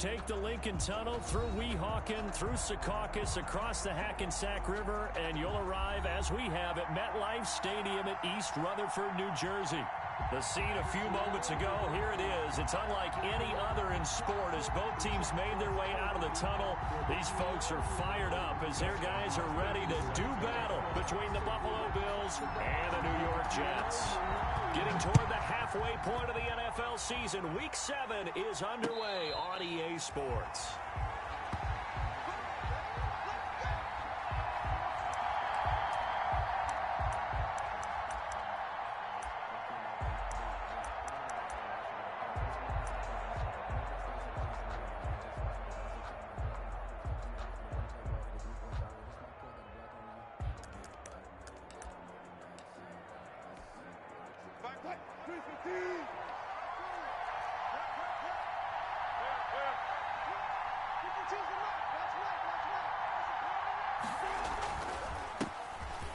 take the Lincoln Tunnel through Weehawken, through Secaucus, across the Hackensack River, and you'll arrive, as we have, at MetLife Stadium at East Rutherford, New Jersey. The scene a few moments ago, here it is. It's unlike any other in sport as both teams made their way out of the tunnel. These folks are fired up as their guys are ready to do battle between the Buffalo Bills and the New York Jets. Getting toward the halfway point of the NFL season, Week 7 is underway on EA Sports.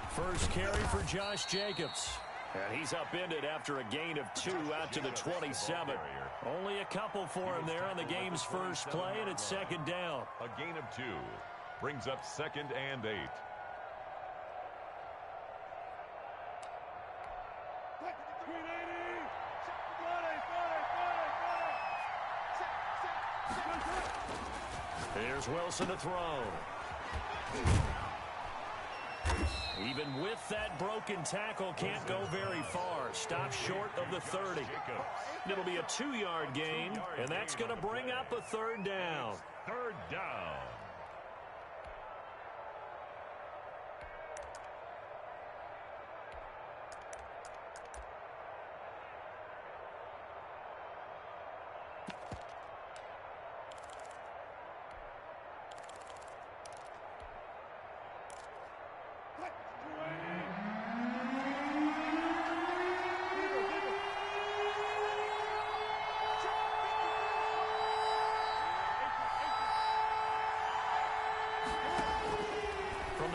First carry for Josh Jacobs. And he's upended after a gain of 2 out to the 27. Only a couple for him there on the game's first play, and it's second down. A gain of 2 brings up 2nd and 8. Here's Wilson to throw. Even with that broken tackle, can't go very far. Stop short of the 30. It'll be a 2-yard gain, and that's going to bring up a 3rd down. 3rd down.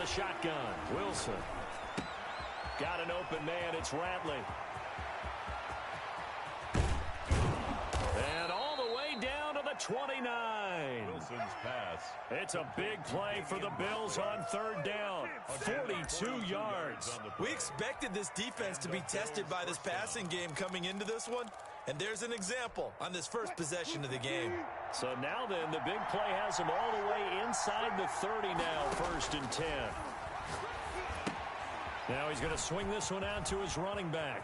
Shotgun. Wilson. Got an open man. It's Ratley. And all the way down to the 29. Wilson's pass. It's a big play for the Bills on 3rd down. 42 yards. We expected this defense to be tested by this passing game coming into this one. And there's an example on this first possession of the game. So now then, the big play has him all the way inside the 30 now, 1st and 10. Now he's going to swing this one out to his running back.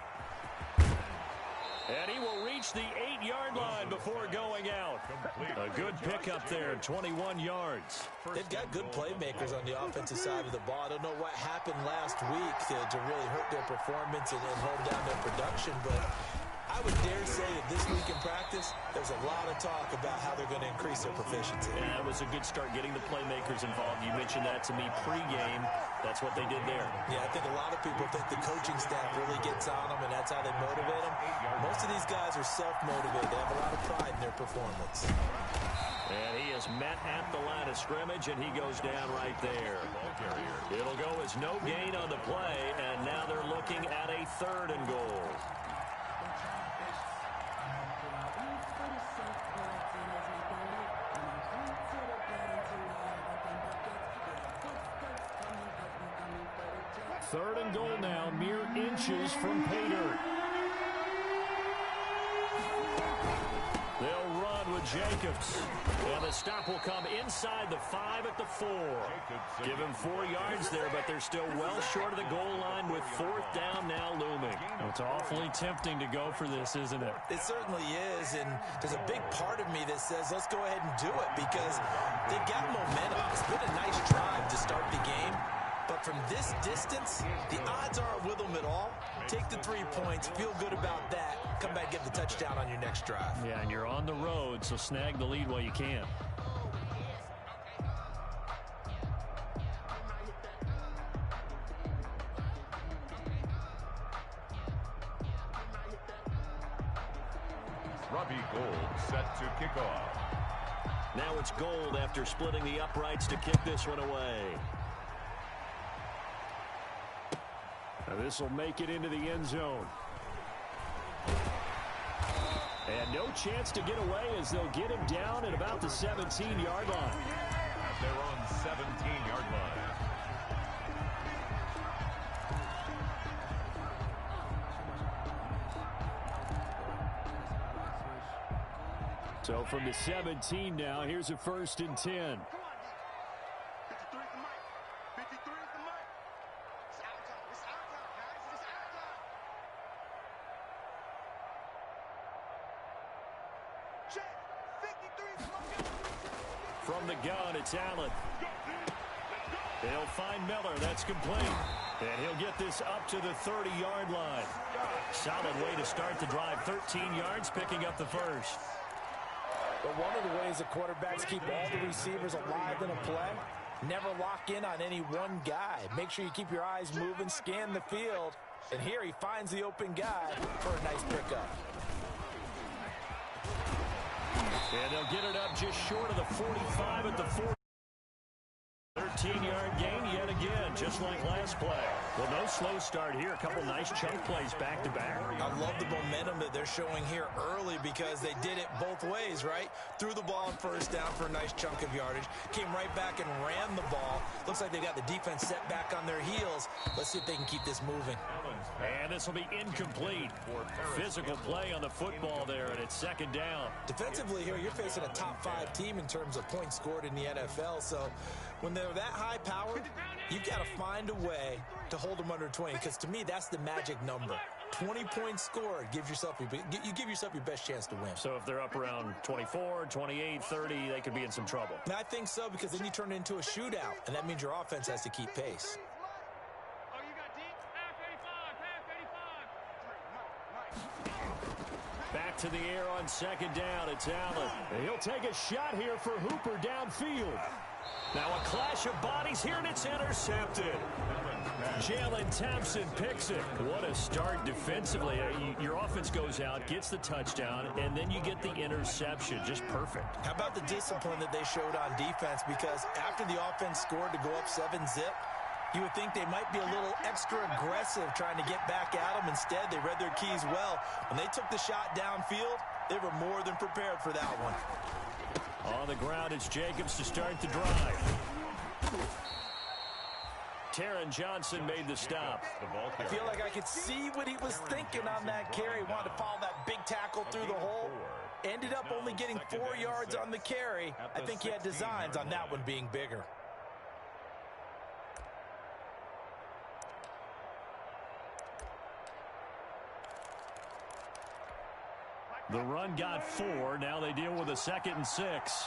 And he will reach the 8-yard line before going out. A good pickup there, 21 yards. They've got good playmakers on the offensive side of the ball. I don't know what happened last week to really hurt their performance and hold down their production, but I would dare say that this week in practice, there's a lot of talk about how they're going to increase their proficiency. Yeah, it was a good start getting the playmakers involved. You mentioned that to me pregame. That's what they did there. Yeah, I think a lot of people think the coaching staff really gets on them, and that's how they motivate them. Most of these guys are self-motivated. They have a lot of pride in their performance. And he is met at the line of scrimmage, and he goes down right there. It'll go as no gain on the play, and now they're looking at a 3rd and goal. Third and goal now, mere inches from pay dirt. They'll run with Jacobs. And the stop will come inside the 5 at the 4. Give him 4 yards there, but they're still well short of the goal line with 4th down now looming. It's awfully tempting to go for this, isn't it? It certainly is, and there's a big part of me that says let's go ahead and do it because they've got momentum. It's been a nice drive to start the game. But from this distance, the odds aren't with them at all. Take the 3 points, feel good about that, come back, get the touchdown on your next drive. Yeah, and you're on the road, so snag the lead while you can. Robbie Gould set to kick off. Now it's Gould after splitting the uprights to kick this one away. Now this will make it into the end zone. And no chance to get away as they'll get him down at about the 17-yard line. They're on 17-yard line. So from the 17 now, here's a 1st and 10. From the gun, it's Allen. They'll find Miller. That's complete. And he'll get this up to the 30-yard line. Solid way to start the drive. 13 yards, picking up the first. But one of the ways the quarterbacks keep all the receivers alive in a play, never lock in on any one guy. Make sure you keep your eyes moving, scan the field. And here he finds the open guy for a nice pickup. And they'll get it up just short of the 45 at the 40. 13-yard gain yet again, just like last play. Well, no slow start here. A couple nice chunk plays back-to-back. I love the momentum that they're showing here early because they did it both ways, right? Threw the ball on 1st down for a nice chunk of yardage. Came right back and ran the ball. Looks like they got the defense set back on their heels. Let's see if they can keep this moving. And this will be incomplete. Physical play on the football there, and it's 2nd down. Defensively here, you're facing a top 5 team in terms of points scored in the NFL, so when they're that high-powered, you've got to find a way to hold them under 20, because to me, that's the magic number. 20 points scored, you give yourself your best chance to win. So if they're up around 24, 28, 30, they could be in some trouble. And I think so, because then you turn it into a shootout, and that means your offense has to keep pace. Back to the air on 2nd down. It's Allen. And he'll take a shot here for Hooper downfield. Now a clash of bodies here, and it's intercepted. Jalen Thompson picks it. What a start defensively. Your offense goes out, gets the touchdown, and then you get the interception. Just perfect. How about the discipline that they showed on defense? Because after the offense scored to go up 7-zip, you would think they might be a little extra aggressive trying to get back at them. Instead, they read their keys well. When they took the shot downfield, they were more than prepared for that one. On the ground, it's Jacobs to start the drive. Taron Johnson made the stop. I feel like I could see what he was thinking on that carry. He wanted to follow that big tackle through the hole. Ended up only getting 4 yards on the carry. I think he had designs on that one being bigger. The run got 4. Now they deal with a 2nd and 6.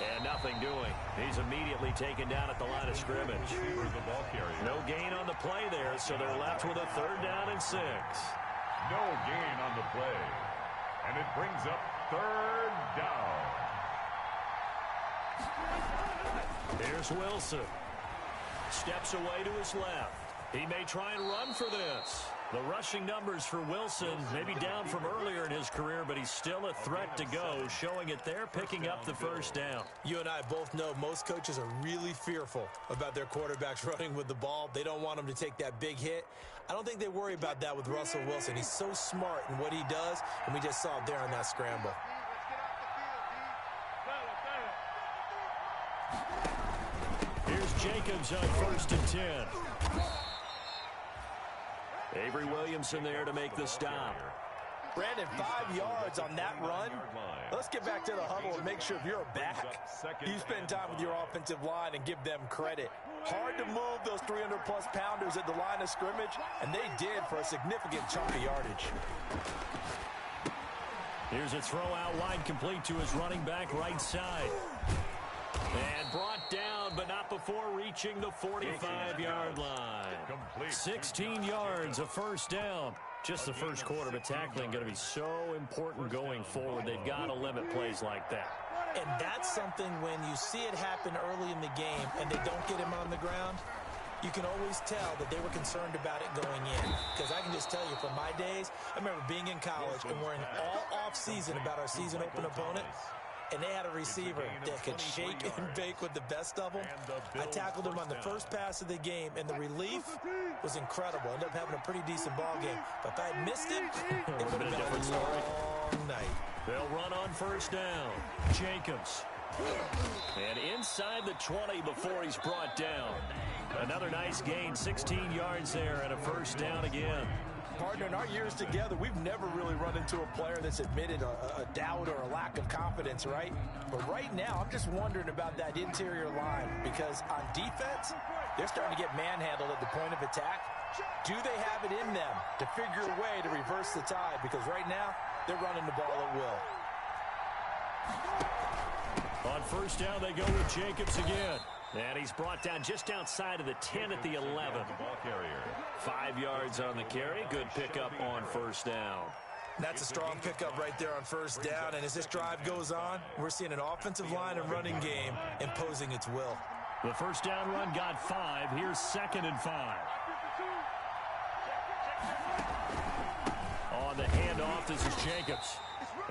And nothing doing. He's immediately taken down at the line of scrimmage. No gain on the play there, so they're left with a 3rd down and 6. No gain on the play. And it brings up 3rd down. Here's Wilson. Steps away to his left. He may try and run for this. The rushing numbers for Wilson may be down from earlier in his career, but he's still a threat to go, showing it there, picking up the 1st down. You and I both know most coaches are really fearful about their quarterbacks running with the ball. They don't want them to take that big hit. I don't think they worry about that with Russell Wilson. He's so smart in what he does, and we just saw it there on that scramble. Here's Jacobs on 1st and 10. Avery Williamson there to make the stop. Brandon, 5 yards on that run. Let's get back to the huddle and make sure if you're a back, you spend time with your offensive line and give them credit. Hard to move those 300-plus pounders at the line of scrimmage, and they did for a significant chunk of yardage. Here's a throw out wide, complete to his running back right side. And brought down, but not before reaching the 45-yard line. 16 yards, a 1st down. Just the first quarter, but tackling going to be so important going forward. They've got to limit plays like that. And that's something when you see it happen early in the game and they don't get him on the ground, you can always tell that they were concerned about it going in. Because I can just tell you from my days, I remember being in college and worrying all off-season about our season open opponent. and they had a receiver that could shake and bake with the best of them. I tackled him on the first pass of the game, and the relief was incredible. Ended up having a pretty decent ball game. But if I had missed it, it would have been a different story. Long night. They'll run on first down. Jacobs. And inside the 20 before he's brought down. Another nice gain, 16 yards there, and a first down again. Partner, in our years together, we've never really run into a player that's admitted a doubt or a lack of confidence, right? But right now, I'm just wondering about that interior line, because on defense, they're starting to get manhandled at the point of attack. Do they have it in them to figure a way to reverse the tide? Because right now, they're running the ball at will. On first down, they go with Jacobs again. And he's brought down just outside of the 10 at the 11. 5 yards on the carry. Good pickup on first down. That's a strong pickup right there on first down. And as this drive goes on, we're seeing an offensive line and running game imposing its will. The first down run got 5. Here's 2nd and 5. On the handoff, this is Jacobs.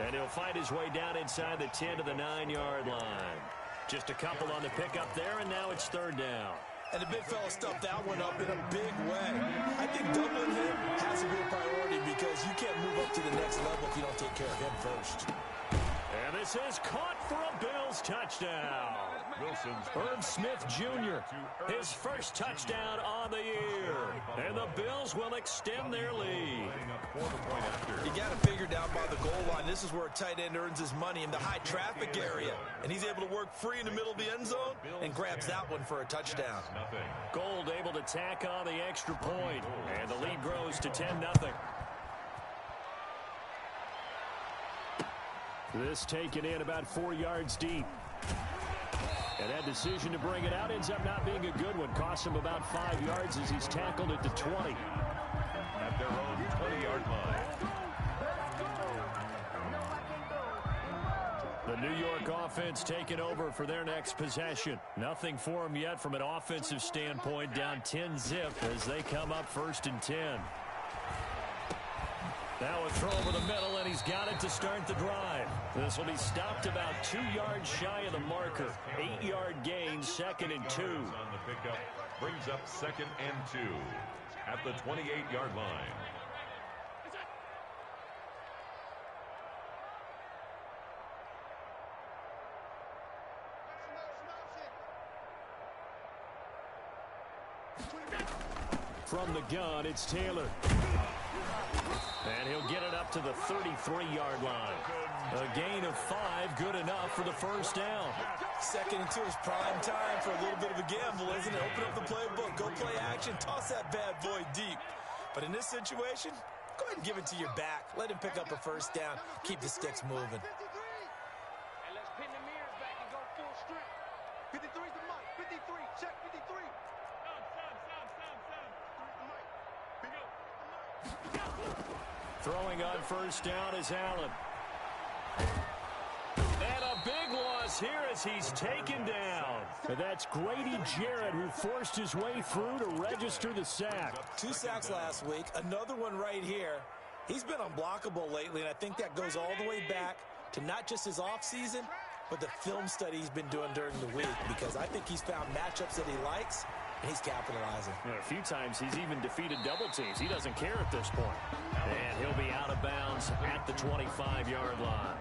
And he'll find his way down inside the 10 to the 9-yard line. Just a couple on the pickup there, and now it's 3rd down. And the big fella stuffed that one up in a big way. I think doubling him has to be a priority because you can't move up to the next level if you don't take care of him first. And this is caught for a Bills touchdown. Irv Smith Jr., his first touchdown on the year. And the Bills will extend their lead. You got to figure down by the goal line. This is where a tight end earns his money in the high traffic area. And he's able to work free in the middle of the end zone and grabs that one for a touchdown. Gold able to tack on the extra point. And the lead grows to 10-0. This taken in about 4 yards deep. And that decision to bring it out ends up not being a good one. Costs him about 5 yards as he's tackled at the 20. At their own 20-yard line. The New York offense taking over for their next possession. Nothing for them yet from an offensive standpoint. Down 10-0 as they come up 1st and 10. Now a throw over the middle, and he's got it to start the drive. This will be stopped about 2 yards shy of the marker. 8-yard gain, 2nd and 2. On the pickup brings up 2nd and 2 at the 28-yard line. From the gun, it's Taylor. And he'll get it up to the 33-yard line. A gain of 5, good enough for the first down. 2nd and 2 is prime time for a little bit of a gamble, isn't it? Open up the playbook, go play action, toss that bad boy deep. But in this situation, go ahead and give it to your back. Let him pick up a first down. Keep the sticks moving. And let's pin the mirrors back and go full strength. 53's the mic. 53. Check 53. Throwing on first down is Allen. And a big loss here as he's taken down. And that's Grady Jarrett who forced his way through to register the sack. 2 sacks last week, another one right here. He's been unblockable lately, and I think that goes all the way back to not just his offseason, but the film study he's been doing during the week, because I think he's found matchups that he likes, and he's capitalizing. A few times he's even defeated double teams. He doesn't care at this point. And he'll be out of bounds at the 25-yard line.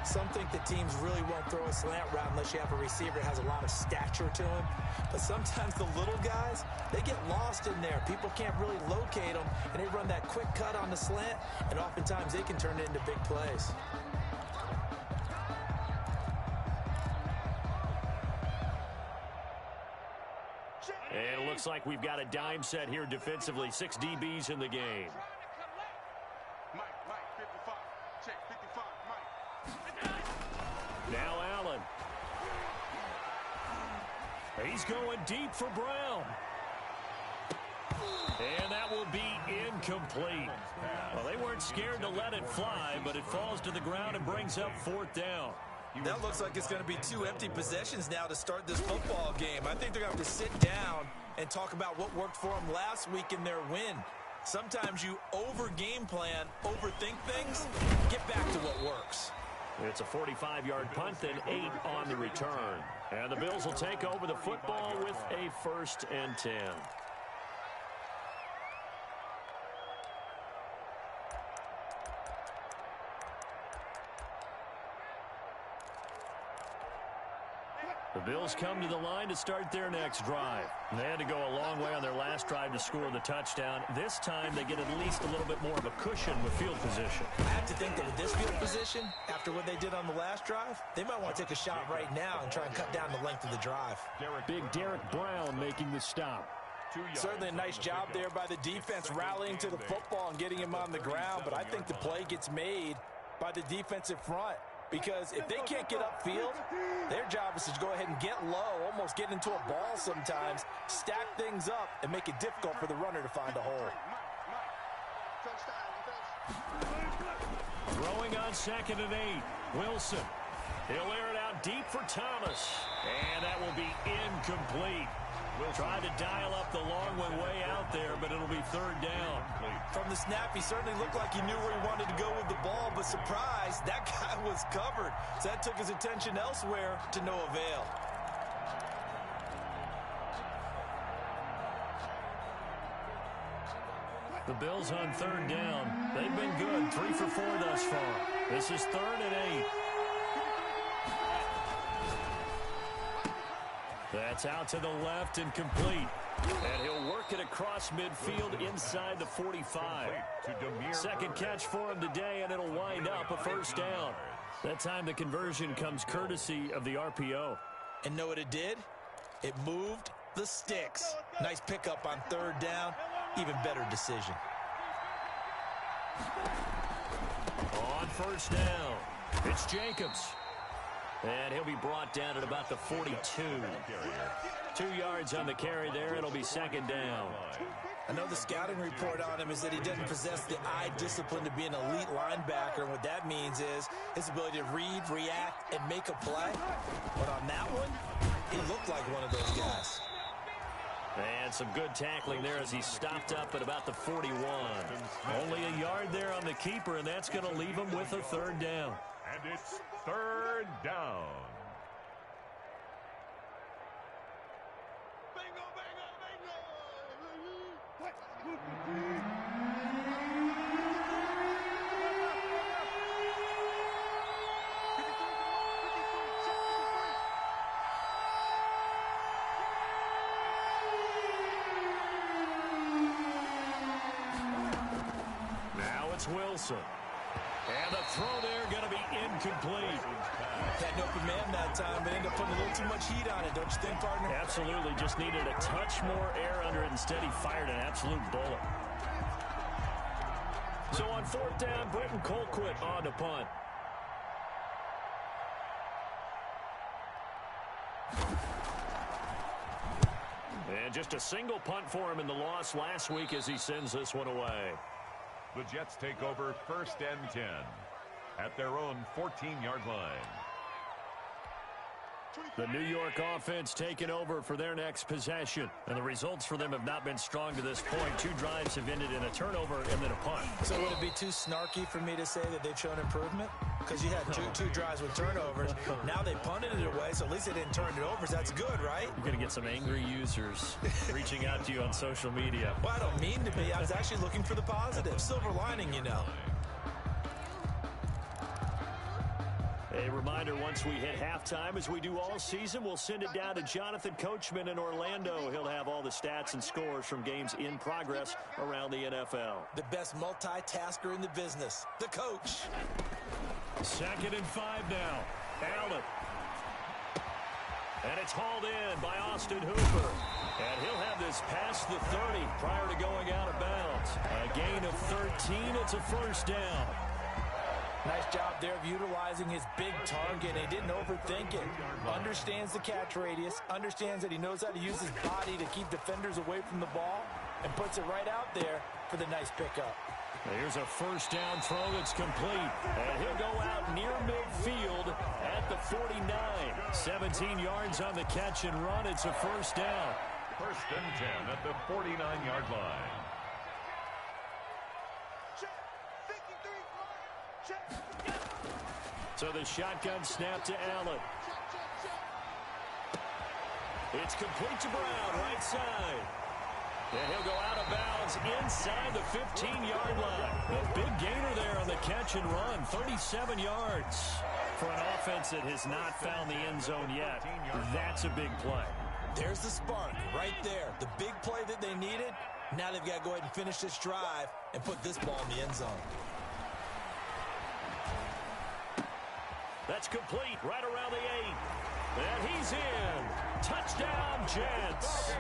Some think that teams really won't throw a slant route unless you have a receiver that has a lot of stature to him. But sometimes the little guys, they get lost in there. People can't really locate them, and they run that quick cut on the slant, and oftentimes they can turn it into big plays. And it looks like we've got a dime set here defensively. 6 DBs in the game. Mike, 55. Check 55, Mike. Now Allen. He's going deep for Brown. And that will be incomplete. Well, they weren't scared to let it fly, but it falls to the ground and brings up 4th down. That looks like it's going to be 2 empty possessions now to start this football game. I think they're going to have to sit down and talk about what worked for them last week in their win. Sometimes you over-game plan, overthink things, get back to what works. It's a 45-yard punt, then 8 on the return. And the Bills will take over the football with a 1st and 10. The Bills come to the line to start their next drive. They had to go a long way on their last drive to score the touchdown. This time they get at least a little bit more of a cushion with field position. I have to think that with this field position, after what they did on the last drive, they might want to take a shot right now and try and cut down the length of the drive. Big Derek Brown making the stop. Certainly a nice job there by the defense rallying to the football and getting him on the ground, but I think the play gets made by the defensive front. Because if they can't get upfield, their job is to go ahead and get low, almost get into a ball sometimes, stack things up, and make it difficult for the runner to find a hole. Throwing on 2nd and 8. Wilson. He'll air it out deep for Thomas. And that will be incomplete. Tried to dial up the long one way out there, but it'll be 3rd down. From the snap, he certainly looked like he knew where he wanted to go with the ball, but surprise, that guy was covered. So that took his attention elsewhere to no avail. The Bills on 3rd down. They've been good, 3 for 4 thus far. This is 3rd and 8. That's out to the left and complete. And he'll work it across midfield inside the 45. 2nd catch for him today, and it'll wind up a 1st down. That time the conversion comes courtesy of the RPO. And know what it did? It moved the sticks. Nice pickup on 3rd down. Even better decision. On 1st down, it's Jacobs. And he'll be brought down at about the 42. 2 yards on the carry there. It'll be 2nd down. I know the scouting report on him is that he doesn't possess the eye discipline to be an elite linebacker. And what that means is his ability to read, react, and make a play. But on that one, he looked like one of those guys. And some good tackling there as he stopped up at about the 41. Only a yard there on the keeper, and that's going to leave him with a 3rd down. And it's 3rd down. Bingo, bingo, bingo! Now it's Wilson. And the throw there going to be incomplete. Had an open man that time, but ended up putting a little too much heat on it, don't you think, partner? Absolutely. Just needed a touch more air under it. Instead, he fired an absolute bullet. So on 4th down, Britton Colquitt on to punt. And just a single punt for him in the loss last week as he sends this one away. The Jets take over 1st and 10 at their own 14-yard line. The New York offense taking over for their next possession. And the results for them have not been strong to this point. 2 drives have ended in a turnover and then a punt. So would it be too snarky for me to say that they've shown improvement? Because you had two drives with turnovers. Now they punted it away, so at least they didn't turn it over. So that's good, right? You're going to get some angry users reaching out to you on social media. Well, I don't mean to be. I was actually looking for the positive. Silver lining, you know. A reminder, once we hit halftime, as we do all season, we'll send it down to Jonathan Coachman in Orlando. He'll have all the stats and scores from games in progress around the NFL. The best multitasker in the business, the coach. 2nd and 5 now. Allen. And it's hauled in by Austin Hooper. And he'll have this past the 30 prior to going out of bounds. A gain of 13. It's a 1st down. Nice job there of utilizing his big target. He didn't overthink it. Understands the catch radius. Understands that he knows how to use his body to keep defenders away from the ball. And puts it right out there for the nice pickup. Here's a 1st down throw that's complete. And he'll go out near midfield at the 49. 17 yards on the catch and run. It's a 1st down. 1st and 10 at the 49-yard line. So the shotgun snap to Allen. It's complete to Brown, right side. And he'll go out of bounds inside the 15-yard line. A big gainer there on the catch and run, 37 yards. For an offense that has not found the end zone yet, that's a big play. There's the spark right there. The big play that they needed. Now they've got to go ahead and finish this drive and put this ball in the end zone. That's complete right around the 8. And he's in. Touchdown, Jets.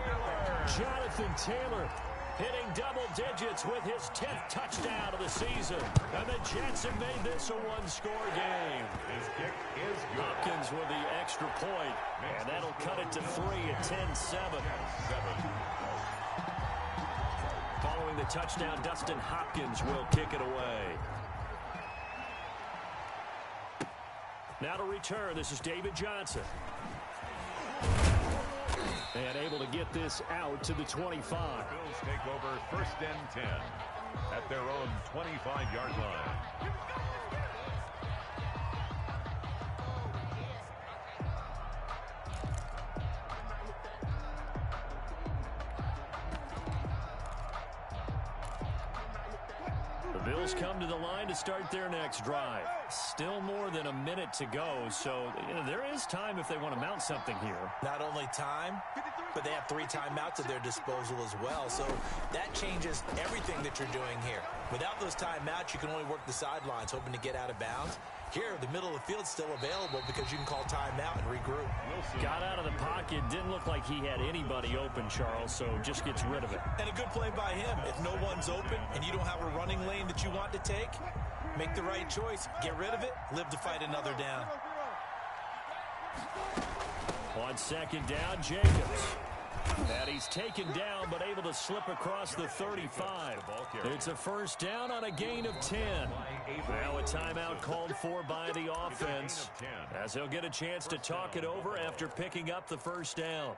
Jonathan Taylor hitting double digits with his 10th touchdown of the season. And the Jets have made this a one-score game. His kick is good. Hopkins with the extra point, and that'll cut it to 3 at 10-7. Following the touchdown, Dustin Hopkins will kick it away. Now to return, this is David Johnson. And able to get this out to the 25. The Bills take over 1st and 10 at their own 25-yard line. The Bills come to the line to start their next drive. Still more than a minute to go, so there is time if they want to mount something here. Not only time, but they have 3 timeouts at their disposal as well, so that changes everything that you're doing here. Without those timeouts, you can only work the sidelines, hoping to get out of bounds. Here, the middle of the field's still available because you can call timeout and regroup. Got out of the pocket. Didn't look like he had anybody open, Charles, so just gets rid of it. And a good play by him. If no one's open and you don't have a running lane that you want to take, make the right choice. Get rid of it. Live to fight another down. On 2nd down, Jacobs. And he's taken down, but able to slip across the 35. It's a 1st down on a gain of 10. Now a timeout called for by the offense, as he'll get a chance to talk it over after picking up the 1st down.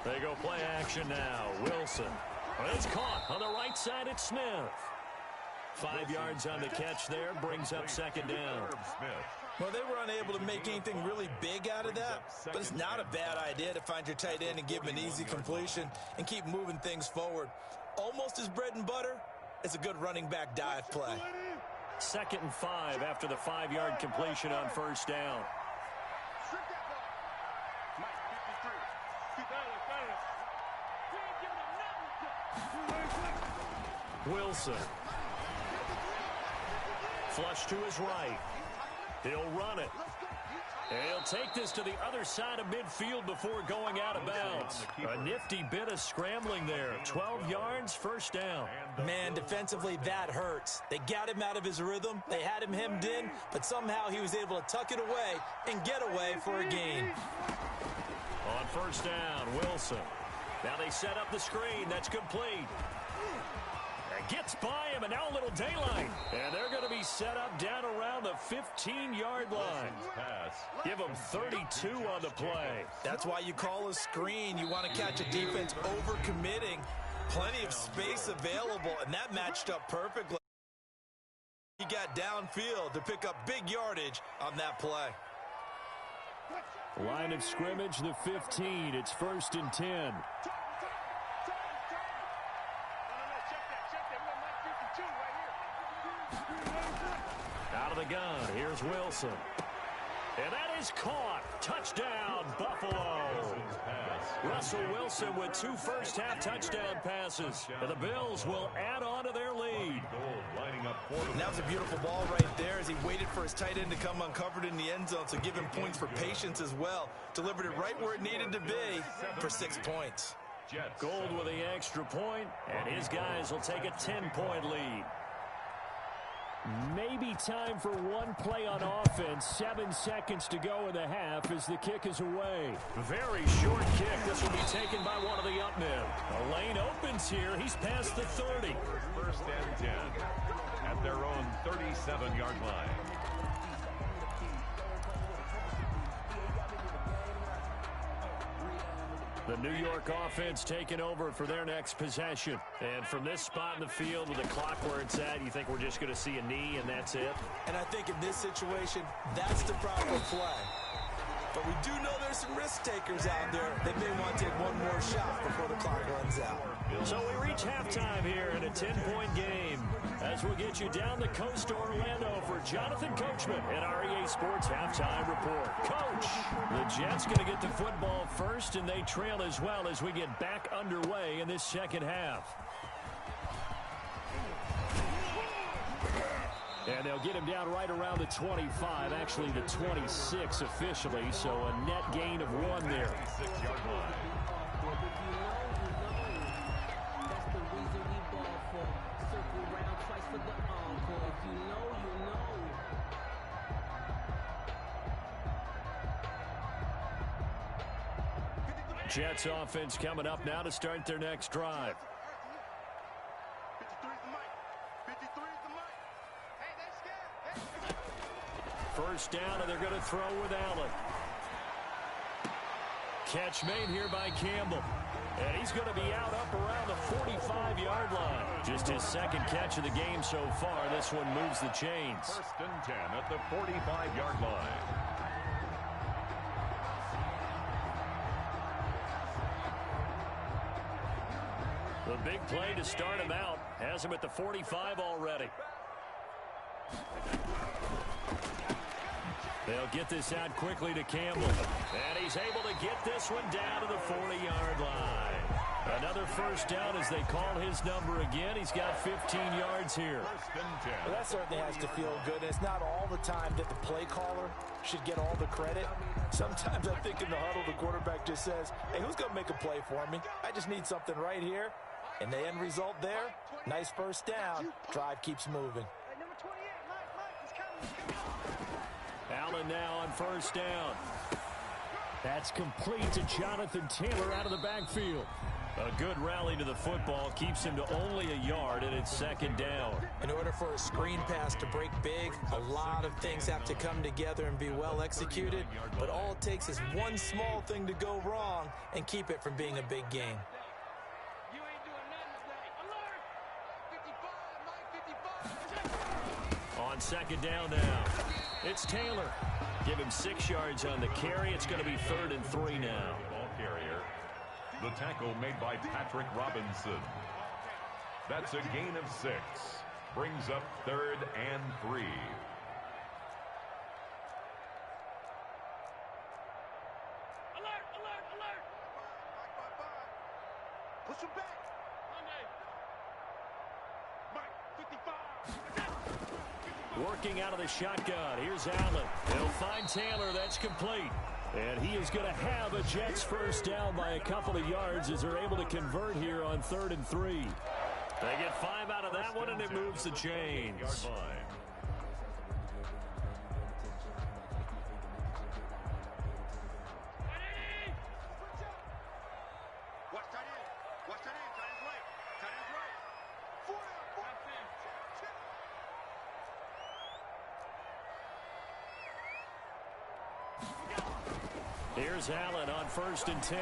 They go play action now. Wilson. It's caught on the right side at Smith. 5 yards on the catch there. Brings up 2nd down. Well, they were unable to make anything really big out of that, but it's not a bad idea to find your tight end and give him an easy completion and keep moving things forward. Almost as bread and butter as a good running back dive play. 2nd and 5 after the 5-yard completion on 1st down. Wilson. Flush to his right. He'll run it. And he'll take this to the other side of midfield before going out of bounds. A nifty bit of scrambling there. 12 yards, 1st down. Man, defensively, that hurts. They got him out of his rhythm. They had him hemmed in, but somehow he was able to tuck it away and get away for a gain. On 1st down, Wilson. Now they set up the screen. That's complete. Gets by him, and now a little daylight. And they're going to be set up down around the 15-yard line. Give them 32 on the play. That's why you call a screen. You want to catch a defense over-committing. Plenty of space available, and that matched up perfectly. He got downfield to pick up big yardage on that play. Line of scrimmage, the 15. It's 1st and 10. Out of the gun, here's Wilson. And that is caught. Touchdown, Buffalo. Russell Wilson with 2 first-half touchdown passes. And the Bills will add on to their lead. And that was a beautiful ball right there as he waited for his tight end to come uncovered in the end zone, so give him points for patience as well. Delivered it right where it needed to be for 6 points. Gold with the extra point, and his guys will take a 10-point lead. Maybe time for one play on offense. 7 seconds to go in the half as the kick is away. Very short kick. This will be taken by one of the up men. The lane opens here. He's past the 30. 1st and 10 at their own 37-yard line. The New York offense taking over for their next possession. And from this spot in the field with the clock where it's at, you think we're just going to see a knee and that's it? And I think in this situation, that's the proper play. But we do know there's some risk takers out there that may want to take one more shot before the clock runs out. So we reach halftime here in a 10-point game as we'll get you down the coast to Orlando for Jonathan Coachman at our EA Sports Halftime Report. Coach, the Jets going to get the football first, and they trail as well as we get back underway in this second half. And they'll get him down right around the 25, actually the 26 officially, so a net gain of 1 there. 6-yard line. Jets offense coming up now to start their next drive. 53's the mic. 53's the mic. Hey, they scared. First down, and they're going to throw with Allen. Catch made here by Campbell. And he's going to be out up around the 45-yard line. Just his second catch of the game so far. This one moves the chains. 1st and 10 at the 45-yard line. The big play to start him out. Has him at the 45 already. They'll get this out quickly to Campbell. And he's able to get this one down to the 40-yard line. Another first down as they call his number again. He's got 15 yards here. 1st and 10. Well, that certainly has to feel good. And it's not all the time that the play caller should get all the credit. Sometimes I think in the huddle, the quarterback just says, hey, who's going to make a play for me? I just need something right here. And the end result there, nice first down. Drive keeps moving. Hey, number 28, Mike, he's coming. Allen now on first down. That's complete to Jonathan Taylor out of the backfield. A good rally to the football keeps him to only a yard, and it's second down. In order for a screen pass to break big, a lot of things have to come together and be well executed. But all it takes is one small thing to go wrong and keep it from being a big game. You ain't doing nothing today. Alert! 55, Mike, 55. On second down now, it's Taylor. Give him 6 yards on the carry. It's going to be 3rd and 3 now. Ball carrier. The tackle made by Patrick Robinson. That's a gain of 6. Brings up 3rd and 3. Alert, alert, alert. Push him back. Mike, 55. Working out of the shotgun. Here's Allen. They'll find Taylor. That's complete. And he is going to have a Jets first down by a couple of yards as they're able to convert here on 3rd and 3. They get 5 out of that one, and it moves the chains. Watch tight end. Watch tight end. Tight end's right. Tight end's right. 4 Here's Allen on 1st and 10.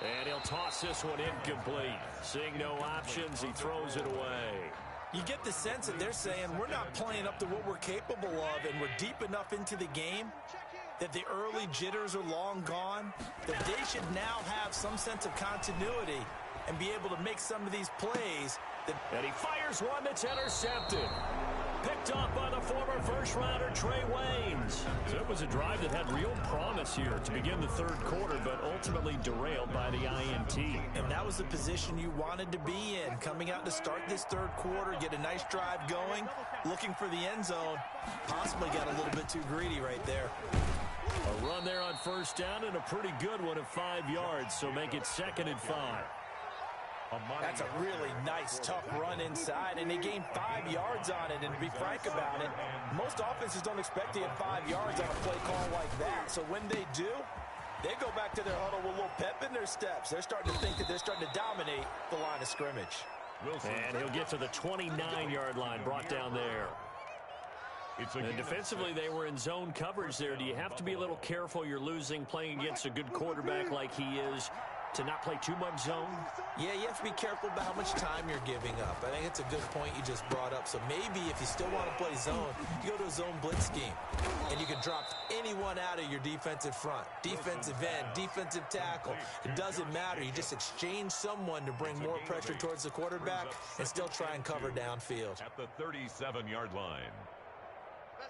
And he'll toss this one incomplete. Seeing no options, he throws it away. You get the sense that they're saying we're not playing up to what we're capable of, and we're deep enough into the game that the early jitters are long gone, that they should now have some sense of continuity and be able to make some of these plays. And he fires one that's intercepted. Picked off by the former first-rounder Trey Waynes. So it was a drive that had real promise here to begin the 3rd quarter, but ultimately derailed by the INT. And that was the position you wanted to be in, coming out to start this 3rd quarter, get a nice drive going, looking for the end zone. Possibly got a little bit too greedy right there. A run there on first down and a pretty good one of 5 yards, so make it 2nd and 5. That's a really nice, tough run inside, and they gained 5 yards on it. And to be frank about it, most offenses don't expect to get 5 yards on a play call like that. So when they do, they go back to their huddle with a little pep in their steps. They're starting to think that they're starting to dominate the line of scrimmage. And he'll get to the 29-yard line, brought down there. And defensively, they were in zone coverage there. Do you have to be a little careful? You're losing, playing against a good quarterback like he is, to not play too much zone? Yeah, you have to be careful about how much time you're giving up. I think it's a good point you just brought up. So maybe if you still want to play zone, you go to a zone blitz scheme, and you can drop anyone out of your defensive front, defensive end, defensive tackle. It doesn't matter. You just exchange someone to bring more pressure towards the quarterback and still try and cover downfield. At the 37-yard line.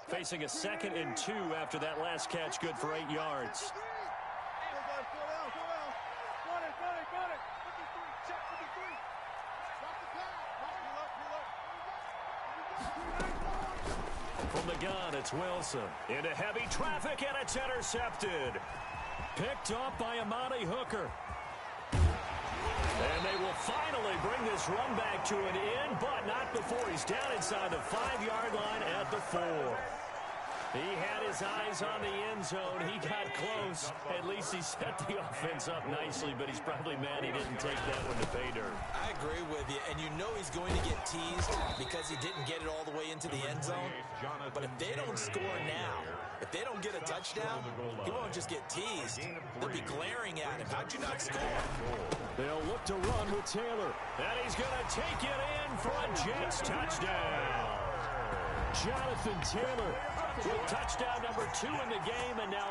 Facing a 2nd and 2 after that last catch, good for 8 yards. From the gun, it's Wilson. Into heavy traffic, and it's intercepted. Picked off by Amani Hooker. And they will finally bring this run back to an end, but not before he's down inside the 5-yard line at the 4. He had his eyes on the end zone. He got close. At least he set the offense up nicely, but he's probably mad he didn't take that one to pay dirt. I agree with you, and you know he's going to get teased because he didn't get it all the way into the end zone. But if they don't score now, if they don't get a touchdown, he won't just get teased. They'll be glaring at him. How'd you not score? They'll look to run with Taylor. And he's going to take it in for a Jets touchdown. Jonathan Taylor with touchdown number 2 in the game, and now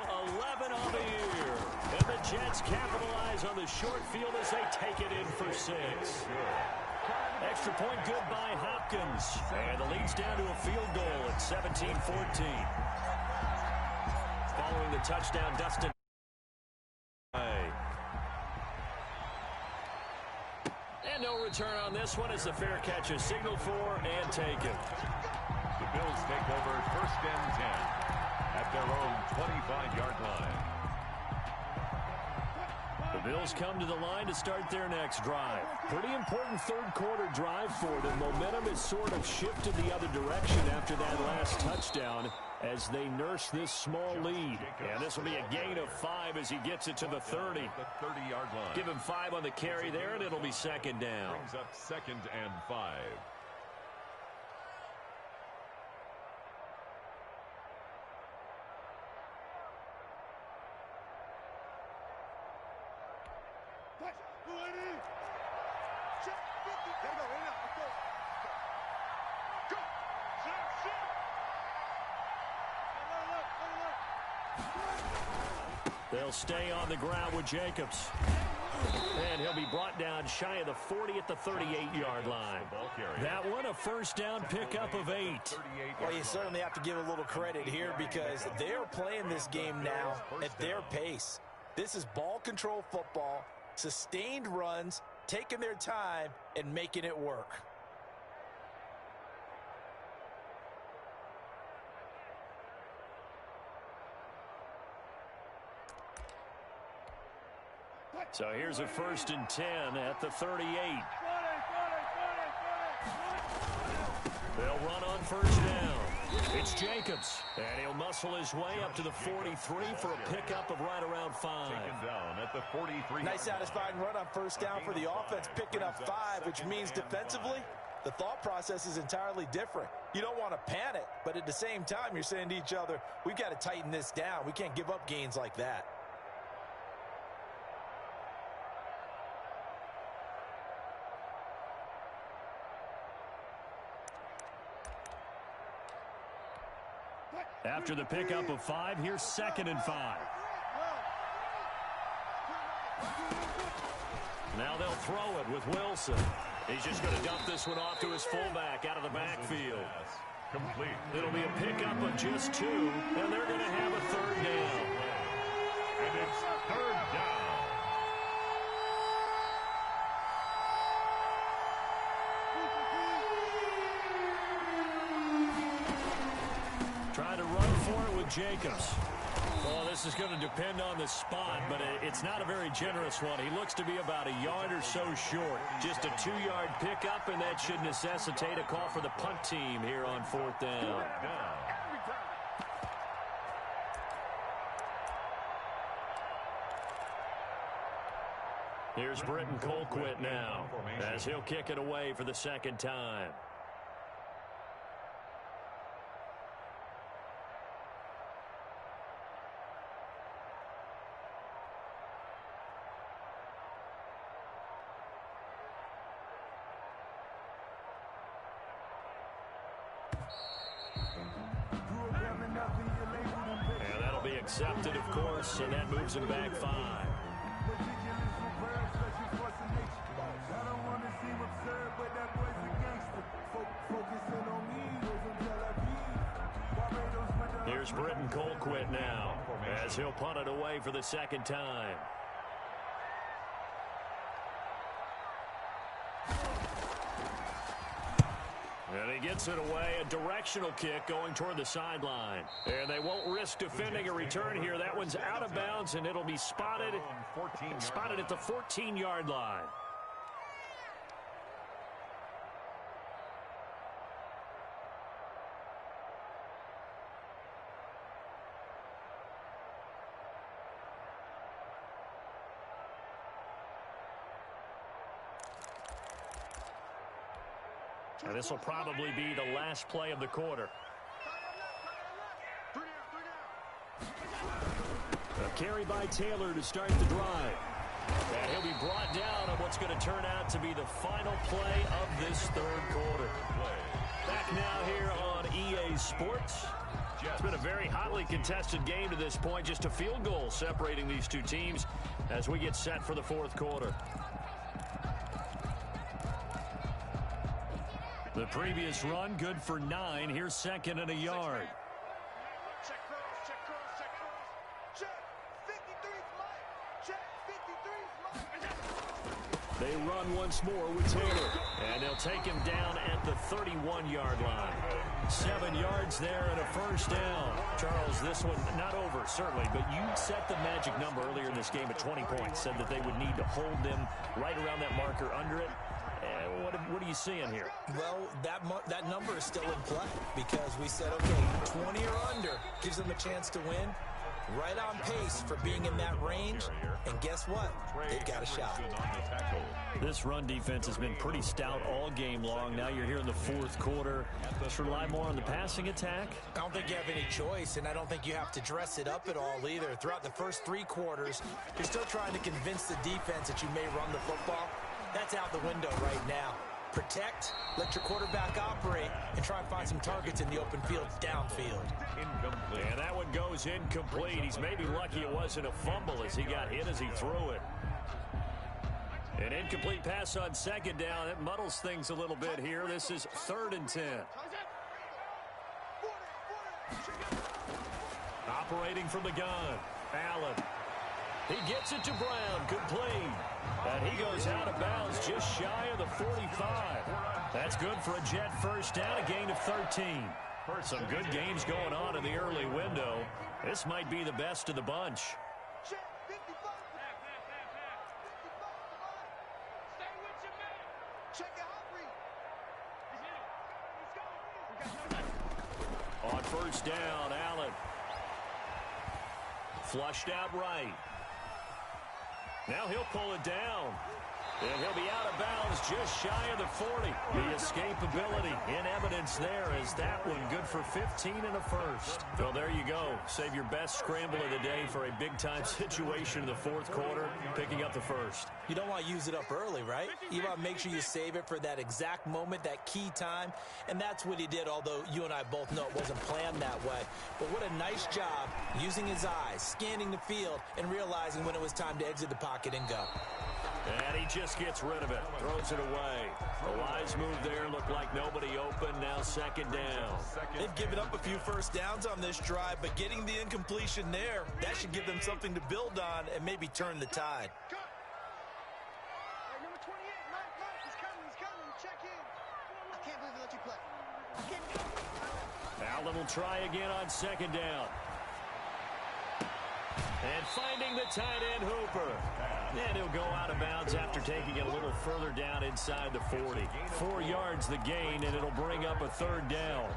11 on the year. And the Jets capitalize on the short field as they take it in for 6. Extra point good by Hopkins. And the lead's down to a field goal at 17-14. Following the touchdown, Dustin. And no return on this one as the fair catch is signaled for and taken. The Bills take over 1st and 10 at their own 25-yard line. The Bills come to the line to start their next drive. Pretty important 3rd quarter drive for them. Momentum has sort of shifted the other direction after that last touchdown as they nurse this small lead. And this will be a gain of 5 as he gets it to the 30. The 30-yard line. Give him 5 on the carry there, and it'll be 2nd down. Brings up 2nd and 5. They'll stay on the ground with Jacobs. And he'll be brought down shy of the 40 at the 38-yard line. That one a 1st down pickup of 8. Well, you certainly have to give a little credit here because they're playing this game now at their pace. This is ball control football, sustained runs, taking their time, and making it work. So here's a 1st and 10 at the 38. They'll run on 1st down. It's Jacobs, and he'll muscle his way up to the 43 for a pickup of right around 5. Taken down at the 43. Nice satisfying run on 1st down for the offense, picking up 5, which means defensively, the thought process is entirely different. You don't want to panic, but at the same time, you're saying to each other, we've got to tighten this down. We can't give up gains like that. After the pickup of 5, here's 2nd and 5. Now they'll throw it with Wilson. He's just going to dump this one off to his fullback out of the backfield. Complete. It'll be a pickup of just 2, and they're going to have a 3rd down. And it's 3rd down. Trying to run for it with Jacobs. Well, this is going to depend on the spot, but it's not a very generous one. He looks to be about a yard or so short. Just a 2-yard pickup, and that should necessitate a call for the punt team here on 4th down. Here's Britton Colquitt now as he'll kick it away for the 2nd time. That'll be accepted, of course, and that moves him back 5. Here's Britton Colquitt now, as he'll punt it away for the second time. And he gets it away, a directional kick going toward the sideline. And they won't risk defending a return here. That one's out of bounds, and it'll be spotted at the 14-yard line. And this will probably be the last play of the quarter. A carry by Taylor to start the drive. And he'll be brought down on what's going to turn out to be the final play of this third quarter. Back now here on EA Sports. It's been a very hotly contested game to this point. Just a field goal separating these two teams as we get set for the fourth quarter. The previous run, good for 9. Here's second and a yard. Check cross, check cross, check cross. Check. 53's mine. Check. 53's mine. They run once more with Taylor. And they'll take him down at the 31-yard line. 7 yards there and a first down. Charles, this one not over, certainly, but you set the magic number earlier in this game at 20 points. Said that they would need to hold them right around that marker under it. What are you seeing here? Well, that number is still in play because we said, okay, 20 or under gives them a chance to win. Right on pace for being in that range. And guess what? They've got a shot. This run defense has been pretty stout all game long. Now you're here in the fourth quarter. Should rely more on the passing attack? I don't think you have any choice, and I don't think you have to dress it up at all either. Throughout the first 3 quarters, you're still trying to convince the defense that you may run the football. That's out the window right now. Protect, let your quarterback operate, and try and find some targets in the open field downfield. Incomplete. And that one goes incomplete. He's maybe lucky it wasn't a fumble as he got hit as he threw it. An incomplete pass on second down. It muddles things a little bit here. This is 3rd and 10. Operating from the gun, Allen. He gets it to Brown, complete. And he goes out of bounds just shy of the 45. That's good for a Jet first down, a gain of 13. Some good games going on in the early window. This might be the best of the bunch. On first down, Allen. Flushed out right. Now he'll pull it down. And he'll be out of bounds just shy of the 40. The escapability in evidence there as that one good for 15 and a first. Well, there you go. Save your best scramble of the day for a big-time situation in the fourth quarter, picking up the first. You don't want to use it up early, right? You want to make sure you save it for that exact moment, that key time. And that's what he did, although you and I both know it wasn't planned that way. But what a nice job using his eyes, scanning the field, and realizing when it was time to exit the pocket and go. And he just gets rid of it, throws it away. The wise move there, looked like nobody open, now second down. They've given up a few first downs on this drive, but getting the incompletion there, that should give them something to build on and maybe turn the tide. Number 28, Mike, he's coming, check in. I can't believe they let you play. Allen will try again on second down. And finding the tight end, Hooper. And he'll go out of bounds after taking it a little further down inside the 40. 4 yards the gain, and it'll bring up a third down.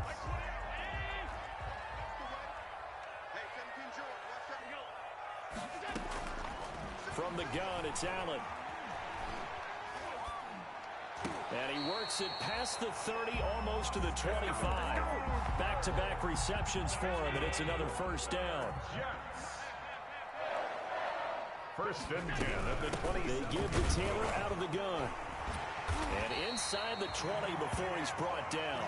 From the gun, it's Allen. And he works it past the 30, almost to the 25. Back-to-back receptions for him, and it's another first down. First and 10 at the 20. They give to Taylor out of the gun. And inside the 20 before he's brought down.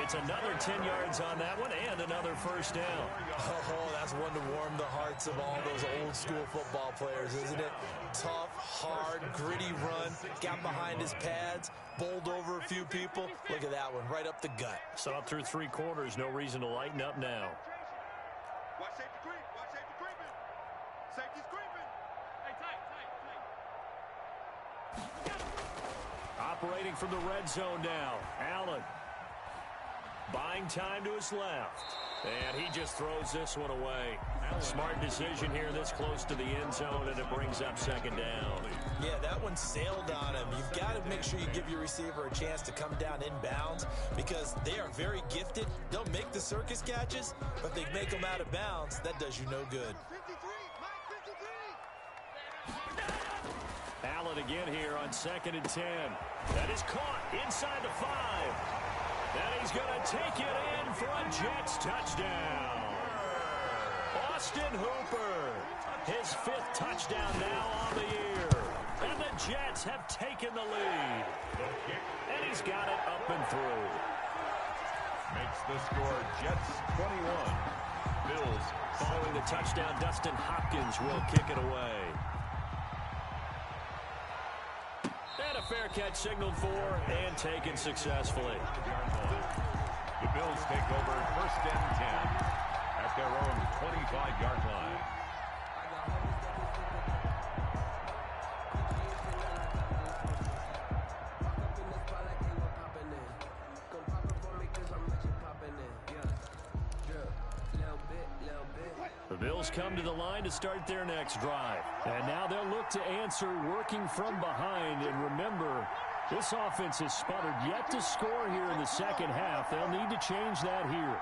It's another 10 yards on that one and another first down. Oh, that's one to warm the hearts of all those old school football players, isn't it? Tough, hard, gritty run. Got behind his pads, bowled over a few people. Look at that one, right up the gut. Saw it through 3 quarters. No reason to lighten up now. Watch safety creep. Watch safety creeping. Safety's creeping. Hey, tight. Operating from the red zone now. Allen. Buying time to his left. And he just throws this one away. Smart decision here this close to the end zone, and it brings up second down. Yeah, that one sailed on him. You've got to make sure you give your receiver a chance to come down inbounds because they are very gifted. They'll make the circus catches, but they make them out of bounds. That does you no good. 53. Mike 53. Allen again here on 2nd and 10. That is caught inside the 5. And he's going to take it in for a Jets touchdown. Austin Hooper, his 5th touchdown now on the year. And the Jets have taken the lead. And he's got it up and through. Makes the score Jets 21. Bills Following the touchdown, Dustin Hopkins will kick it away. And a fair catch signaled for and taken successfully. The Bills take over 1st and 10 at their own 25-yard line. The Bills come to the line to start their next drive. And now they'll look to answer working from behind. And remember, this offense has sputtered yet to score here in the second half. They'll need to change that here.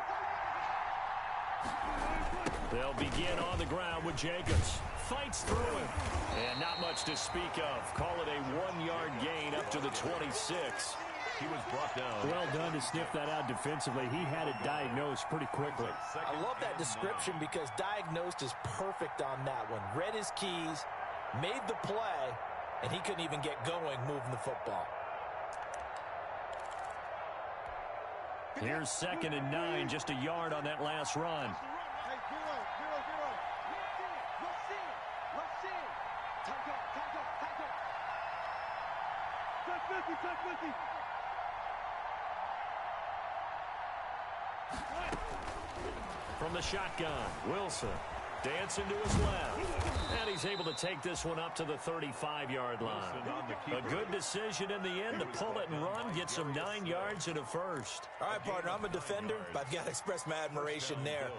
They'll begin on the ground with Jacobs. Fights through him. And not much to speak of. Call it a 1-yard gain up to the 26. He was brought down. Well done to sniff that out defensively. He had it diagnosed pretty quickly. I love that description because diagnosed is perfect on that one. Read his keys, made the play, and he couldn't even get going moving the football. Here's 2nd and 9, just a yard on that last run. Hey, 0. Rush in. Tight go. Touch 50. From the shotgun, Wilson dancing to his left. And he's able to take this one up to the 35-yard line. A good decision in the end to pull it and run, get some 9 yards and a first. All right, partner, I'm a defender, but I've got to express my admiration there.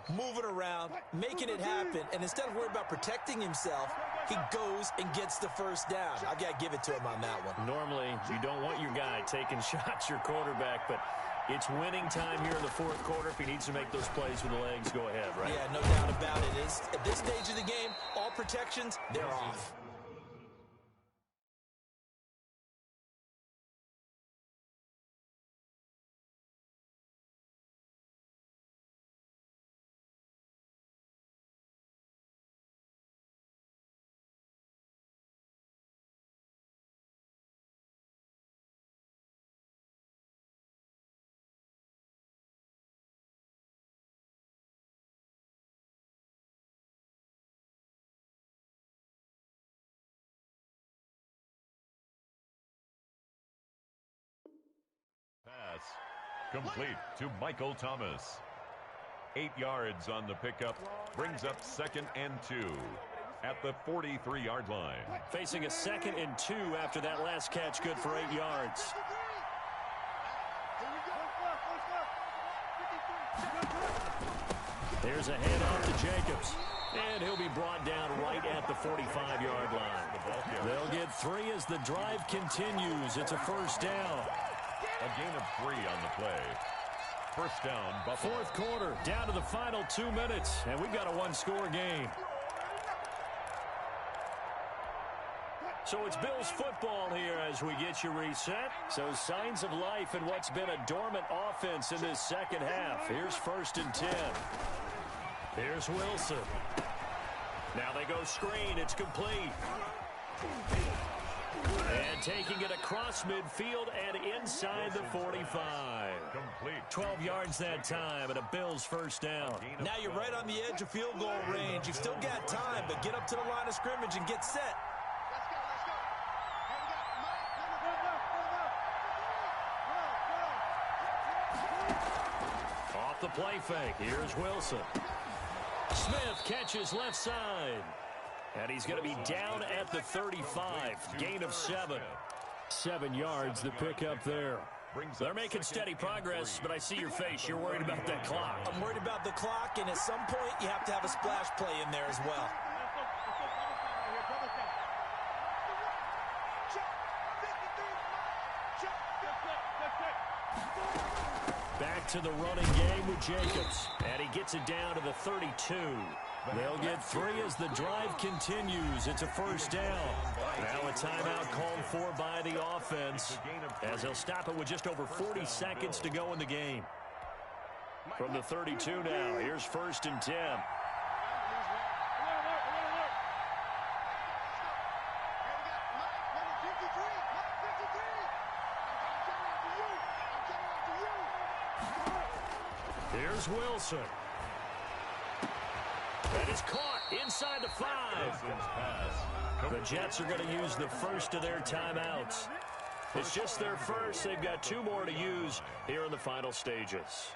Moving around, making it happen, and instead of worrying about protecting himself, he goes and gets the first down. I've got to give it to him on that one. Normally, you don't want your guy taking shots, your quarterback, but it's winning time here in the 4th quarter. If he needs to make those plays with the legs, go ahead, right? Yeah, no doubt about it. At this stage of the game, all protections, they're off. Pass complete to Michael Thomas. 8 yards on the pickup, brings up 2nd and 2 at the 43-yard line. Facing a 2nd and 2 after that last catch, good for 8 yards. There's a handoff to Jacobs. And he'll be brought down right at the 45-yard line. They'll get 3 as the drive continues. It's a first down. A gain of 3 on the play. First down, Buffalo. 4th quarter, down to the final 2 minutes, and we've got a 1-score game. So it's Bills football here as we get you reset. So signs of life in what's been a dormant offense in this second half. Here's 1st and 10. Here's Wilson. Now they go screen. It's complete. And taking it across midfield and inside the 45. Complete. 12 yards that time and a Bills first down. Now you're right on the edge of field goal range. You've still got time, but get up to the line of scrimmage and get set. Let's go, let's go. Hey, we got Mike. Off the play fake. Here's Wilson. Smith catches left side. And he's going to be down at the 35. Gain of 7. 7 yards the pickup there. They're making steady progress, but I see your face. You're worried about that clock. I'm worried about the clock, and at some point you have to have a splash play in there as well. Back to the running game with Jacobs. And he gets it down to the 32. They'll get 3 as the drive continues. It's a first down. Now a timeout called for by the offense, as they'll stop it with just over 40 seconds to go in the game. From the 32 now, here's 1st and 10. Here's Wilson. That is caught inside the 5. The Jets are going to use the first of their timeouts. It's just their first. They've got 2 more to use here in the final stages.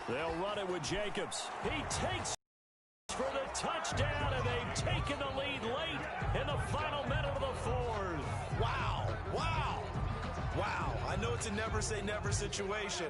They'll run it with Jacobs. He takes for the touchdown, and they've taken the lead late in the final minute of the 4th. Wow, wow, wow. I know it's a never-say-never situation,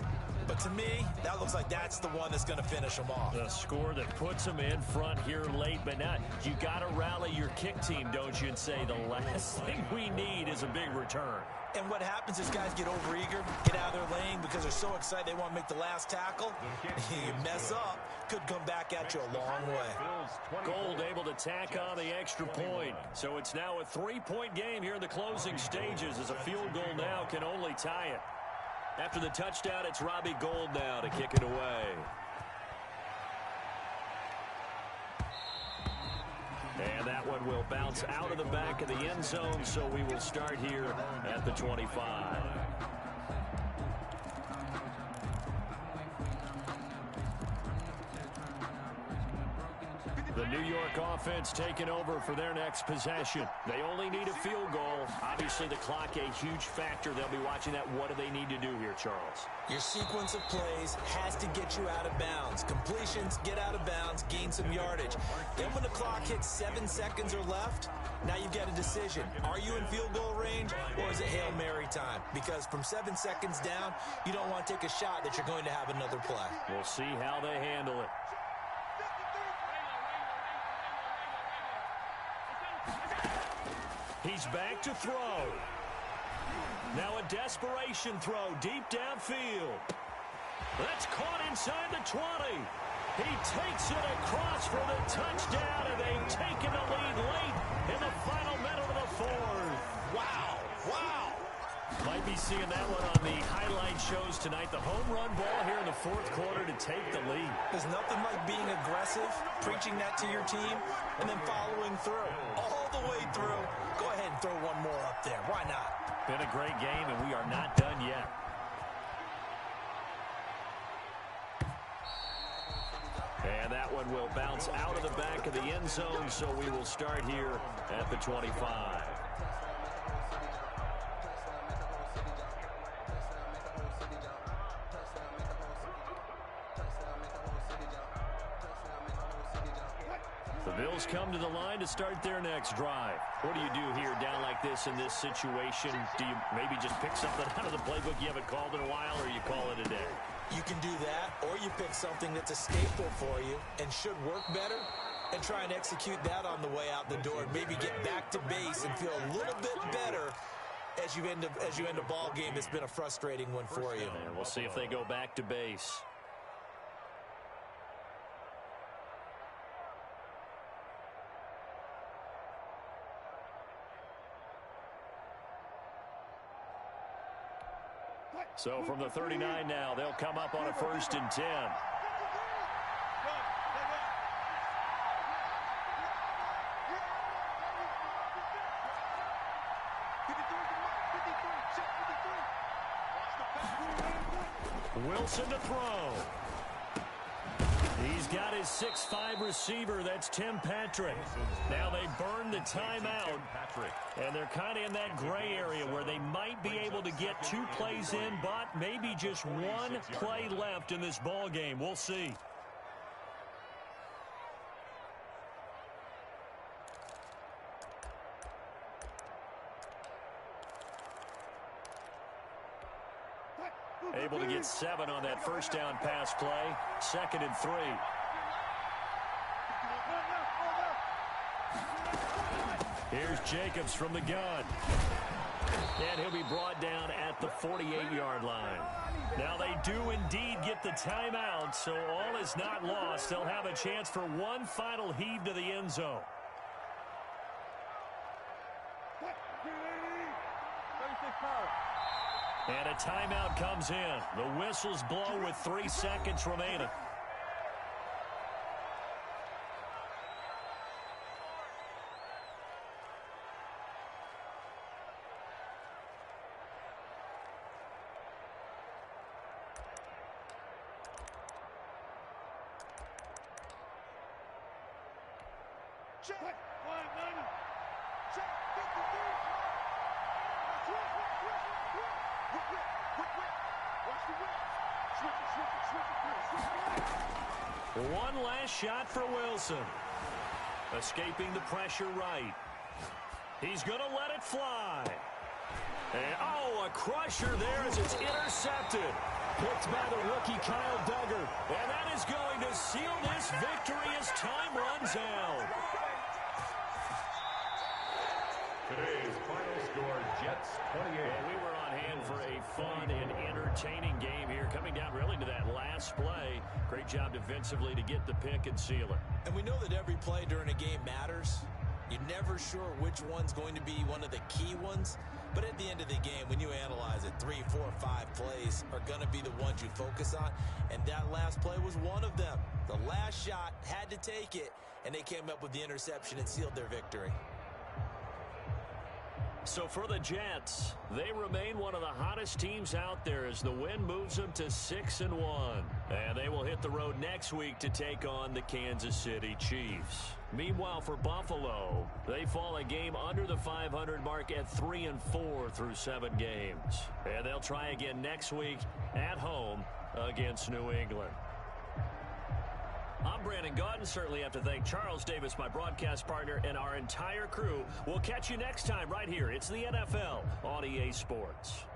but to me, that looks like that's the one that's going to finish them off. The score that puts them in front here late, but not. You got to rally your kick team, don't you, and say the last thing we need is a big return. And what happens is guys get overeager, get out of their lane because they're so excited they want to make the last tackle. You mess up, could come back at you a long way. Gold able to tack on the extra point. So it's now a 3-point game here in the closing stages, as a field goal now can only tie it. After the touchdown, it's Robbie Gould now to kick it away. And that one will bounce out of the back of the end zone, so we will start here at the 25. The New York offense taking over for their next possession. They only need a field goal. Obviously, the clock a huge factor. They'll be watching that. What do they need to do here, Charles? Your sequence of plays has to get you out of bounds. Completions, get out of bounds, gain some yardage. Then when the clock hits 7 seconds or left, now you've got a decision. Are you in field goal range, or is it Hail Mary time? Because from 7 seconds down, you don't want to take a shot that you're going to have another play. We'll see how they handle it. He's back to throw. Now a desperation throw deep downfield. That's caught inside the 20. He takes it across for the touchdown, and they've taken the lead late in the final minute of the 4th. Wow, wow. Might be seeing that one on the highlight shows tonight. The home run ball here in the 4th quarter to take the lead. There's nothing like being aggressive, preaching that to your team, and then following through. All the way through. Go ahead and throw one more up there. Why not? Been a great game, and we are not done yet. And that one will bounce out of the back of the end zone, so we will start here at the 25. The Bills come to the line to start their next drive. What do you do here down like this in this situation? Do you maybe just pick something out of the playbook you haven't called in a while, or you call it a day? You can do that, or you pick something that's a staple for you and should work better and try and execute that on the way out the door and maybe get back to base and feel a little bit better as you end a ball game that's been a frustrating one for you. And we'll see if they go back to base. So from the 39 now, they'll come up on a 1st and 10. Wilson to throw. He's got his 6'5" receiver. That's Tim Patrick. Now they burn the timeout, and they're kind of in that gray area where they might be able to get 2 plays in, but maybe just 1 play left in this ball game. We'll see. Able to get 7 on that first down pass play. 2nd and 3. Here's Jacobs from the gun. And he'll be brought down at the 48-yard line. Now they do indeed get the timeout, so all is not lost. They'll have a chance for one final heave to the end zone. And a timeout comes in. The whistles blow with 3 seconds remaining. Check. Check. 53. One last shot for Wilson. Escaping the pressure right. He's going to let it fly. And, a crusher there as it's intercepted. Picked by the rookie Kyle Duggar. And that is going to seal this victory as time runs out. Today's final score, Jets 28. Well, we were on hand for a fun and entertaining game here, coming down really to that last play. Great job defensively to get the pick and seal it. And we know that every play during a game matters. You're never sure which one's going to be one of the key ones. But at the end of the game, when you analyze it, 3, 4, 5 plays are going to be the ones you focus on. And that last play was one of them. The last shot had to take it, and they came up with the interception and sealed their victory. So for the Jets, they remain one of the hottest teams out there as the win moves them to 6-1. And they will hit the road next week to take on the Kansas City Chiefs. Meanwhile, for Buffalo, they fall a game under the 500 mark at 3-4 through 7 games. And they'll try again next week at home against New England. I'm Brandon Gaudin. Certainly have to thank Charles Davis, my broadcast partner, and our entire crew. We'll catch you next time right here. It's the NFL on EA Sports.